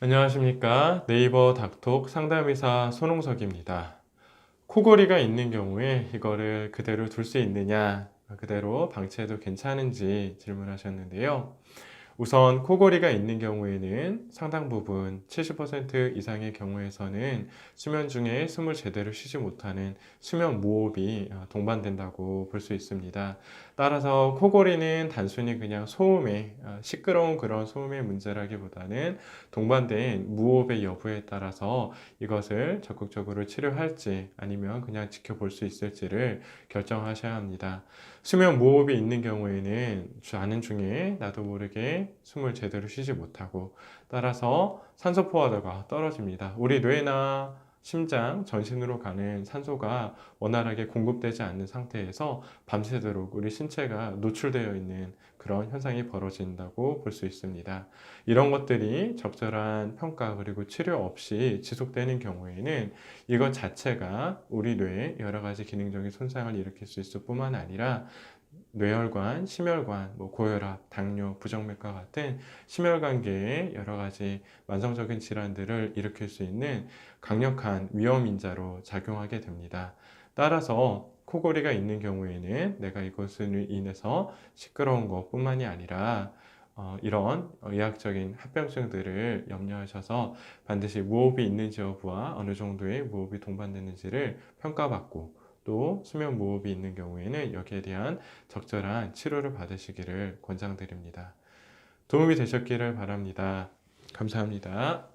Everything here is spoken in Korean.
안녕하십니까. 네이버 닥톡 상담의사 손홍석입니다. 코골이가 있는 경우에 이거를 그대로 둘 수 있느냐, 그대로 방치해도 괜찮은지 질문하셨는데요. 우선 코골이가 있는 경우에는 상당 부분 70% 이상의 경우에서는 수면 중에 숨을 제대로 쉬지 못하는 수면 무호흡이 동반된다고 볼 수 있습니다. 따라서 코골이는 단순히 그냥 소음의 시끄러운 그런 소음의 문제라기보다는 동반된 무호흡의 여부에 따라서 이것을 적극적으로 치료할지 아니면 그냥 지켜볼 수 있을지를 결정하셔야 합니다. 수면 무호흡이 있는 경우에는 자는 중에 나도 모르게 숨을 제대로 쉬지 못하고 따라서 산소 포화도가 떨어집니다. 우리 뇌나 심장, 전신으로 가는 산소가 원활하게 공급되지 않는 상태에서 밤새도록 우리 신체가 노출되어 있는 그런 현상이 벌어진다고 볼 수 있습니다. 이런 것들이 적절한 평가 그리고 치료 없이 지속되는 경우에는 이것 자체가 우리 뇌에 여러 가지 기능적인 손상을 일으킬 수 있을 뿐만 아니라 뇌혈관, 심혈관, 고혈압, 당뇨, 부정맥과 같은 심혈관계의 여러 가지 만성적인 질환들을 일으킬 수 있는 강력한 위험인자로 작용하게 됩니다. 따라서 코골이가 있는 경우에는 내가 이것으로 인해서 시끄러운 것뿐만이 아니라 이런 의학적인 합병증들을 염려하셔서 반드시 무호흡이 있는지 여부와 어느 정도의 무호흡이 동반되는지를 평가받고 또 수면 무호흡이 있는 경우에는 여기에 대한 적절한 치료를 받으시기를 권장드립니다. 도움이 되셨기를 바랍니다. 감사합니다.